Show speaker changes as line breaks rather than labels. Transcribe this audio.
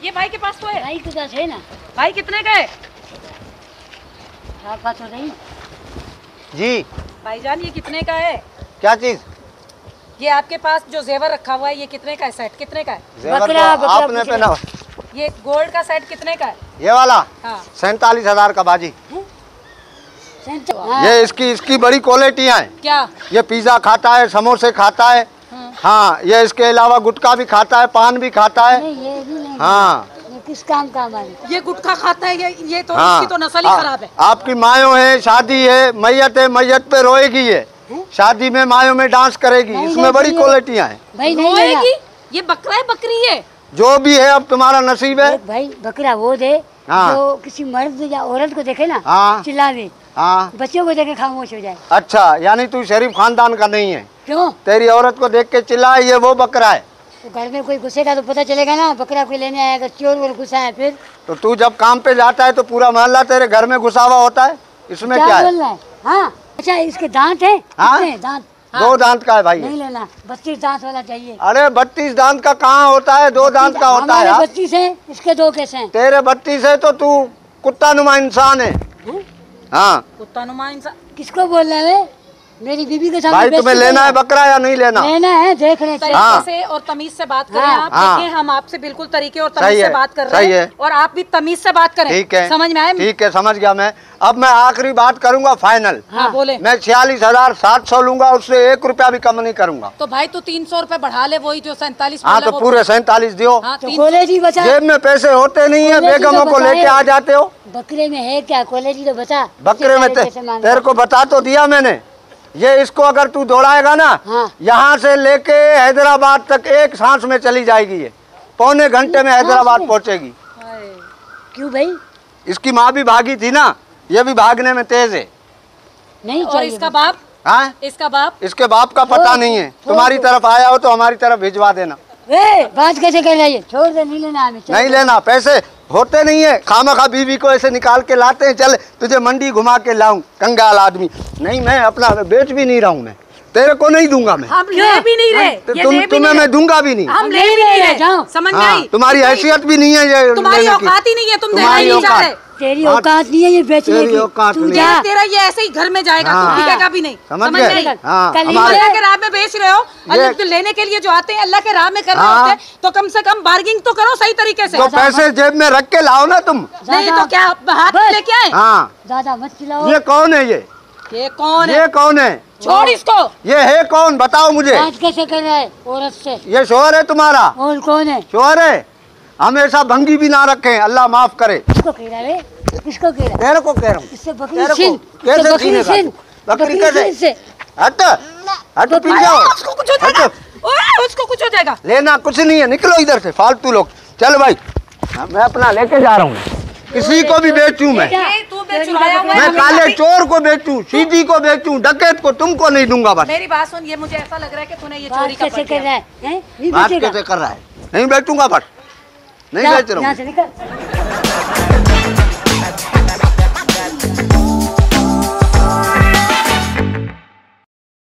ये भाई के पास तो है।
भाई के पास है ना।
भाई कितने का है?
4-5 हो नहीं
जी।
भाईजान ये कितने का है?
क्या चीज?
ये आपके पास जो जेवर रखा हुआ है ये कितने का है? सेट कितने का है?
बकरा
आपने पहना।
ये गोल्ड का सेट कितने का है?
ये वाला
हाँ।
47,000 का बाजी।
हाँ।
ये इसकी बड़ी क्वालिटियाँ हैं।
क्या?
ये पिज्जा खाता है, समोसे खाता है। हाँ, ये इसके अलावा गुटखा भी खाता है, पान भी खाता है।
नहीं, ये भी नहीं।
हाँ,
ये किस काम का हमारे?
ये गुटखा खाता है, ये तो
हाँ,
इसकी तो नस्ल ही खराब है।
आपकी मायों है, शादी है, मैयत पे रोएगी ये। शादी में मायों में डांस करेगी। इसमें बड़ी क्वालिटियाँ हैं।
भाई नहीं लेना।
ये बकरा है बकरी है?
जो भी है अब तुम्हारा नसीब है।
भाई बकरा वो दे
हाँ।
जो किसी मर्द या औरत को देखे ना
हाँ।
चिल्लावे,
हाँ,
बच्चों को देखे खामोश हो जाए।
अच्छा, यानी तू शरीफ खानदान का नहीं है।
क्यों?
तेरी औरत को देख के चिल्लाए ये वो बकरा है।
तो घर में कोई घुसेगा तो पता चलेगा ना, बकरा कोई लेने आएगा, चोर वोर घुसा है फिर।
तो तू जब काम पे जाता है तो पूरा मोहल्ला तेरे घर में घुसा हुआ होता है, इसमें क्या है?
बोल रहा है? हाँ, अच्छा इसके दांत है?
हाँ?
कितने दांत?
2 दांत का है भाई।
नहीं लेना, 32 दांत वाला चाहिए।
अरे 32 दांत का कहाँ होता है, 2 दांत का होता है।
हमारे 32 है, इसके 2 कैसे हैं?
तेरे 32 है तो तू कुत्ता नुमा इंसान है। हाँ,
कुत्ता नुमा इंसान
किसको बोल रहा है? मेरी बीबी के सामने
भाई तुम्हें
बेइज्जती
लेना है
कर रहा
बकरा या नहीं लेना?
लेना है, देख रहे हैं।
तरीके से और तमीज से बात करें। आप देखिए हम आपसे बिल्कुल तरीके और तमीज से बात कर रहे हैं और आप भी तमीज से बात करें।
ठीक है,
समझ में आया?
ठीक है, समझ गया मैं। अब मैं आखिरी बात करूंगा फाइनल।
हाँ बोले।
मैं 46,700 लूंगा, उससे 1 रुपया भी कम नहीं करूंगा।
तो भाई तू 300 रुपए बढ़ा ले, वही जो 47।
हाँ तो पूरे 47 दियो।
हाँ,
तो कॉलेज ही बचा।
जेब में पैसे होते नहीं है, बेगमों को लेके आ जाते हो।
बकरे में है क्या? कॉलेज ही तो बचा।
बकरे में तेरे को बता तो दिया मैंने। ये इसको अगर तू दौड़ाएगा ना,
हाँ।
यहाँ से लेके हैदराबाद तक एक सांस में चली जाएगी। ये पौने घंटे में हैदराबाद पहुँचेगी।
क्यों भाई?
इसकी माँ भी भागी थी ना, ये भी भागने में तेज है।
नहीं
और
चाहिए।
इसका बाप?
हाँ,
इसका बाप?
इसके बाप का पता नहीं है। तुम्हारी तरफ आया हो तो हमारी तरफ भिजवा देना।
बात कैसे कर रही है? छोड़ दे, नहीं लेना हमें।
नहीं लेना, पैसे होते नहीं है। खामखा बीवी को ऐसे निकाल के लाते हैं, चल तुझे मंडी घुमा के लाऊं, कंगाल आदमी। नहीं, मैं अपना बेच भी नहीं रहा हूँ। मैं तेरे को नहीं दूंगा। मैं
हम ले भी नहीं रहे।
तुम्हें मैं दूंगा भी नहीं।
हम ले भी नहीं रहे।
जाओ।
समझ में
हाँ,
आई?
तुम्हारी हैसियत भी नहीं है ये।
तुम्हारी औकात ही नहीं है, तुम देना ही नहीं चाह रहे।
तेरी औकात नहीं है ये बेचने की। तू जा।
तेरा ये ऐसे ही घर में जाएगा,
हाँ।
तू बिकेगा भी नहीं।
समझ
में आई?
गए? हाँ,
अल्लाह के राह में बेच रहे हो। अल्लाह तो लेने के लिए जो आते हैं अल्लाह के राह में कर रहे होते हैं, तो कम से कम बार्गिंग तो करो सही तरीके से।
तो पैसे जेब में रख के लाओ ना तुम।
नहीं तो क्या हाथ में लेके आए?
हाँ,
ज्यादा मत चिल्लाओ।
ये कौन है?
ये कौन है?
ये कौन है?
छोड़ इसको।
ये है कौन, बताओ मुझे।
बात कैसे कर रहा है औरत से?
ये शोहर है तुम्हारा?
और कौन है?
शोहर है। हमेशा भंगी भी ना रखे, अल्लाह माफ करे।
किसको कह रहा है? किसको कह रहा है?
तेरे को कह रहा हूँ।
इससे बकरी
तेरे
छीन।
को कैसे
इससे बकरी
छीनेगा?
छीन।
बकरी
बकरी
कैसे?
छीन से।
हट हट, पीछे हो।
उसको कुछ हो जाएगा। ओए, उसको कुछ हो जाएगा।
लेना कुछ नहीं है, निकलो इधर से फालतू लोग। चल भाई, मैं अपना लेके जा रहा हूँ। किसी को भी बेचूं मैं।
ये तू बे चुराया हुआ है।
मैं काले चोर को बेचूं, सीधी को बेचूं, डकैत को, तुमको नहीं दूंगा। बस
मेरी बात सुन, ये मुझे ऐसा लग रहा है कि तूने ये
बात
चोरी का
कैसे कर रहा है? हैं? नहीं
बात
बेचेगा?
कैसे कर रहा है? नहीं बेचूंगा, बस नहीं बेच रहा
यहाँ
हूँ।
से निकल।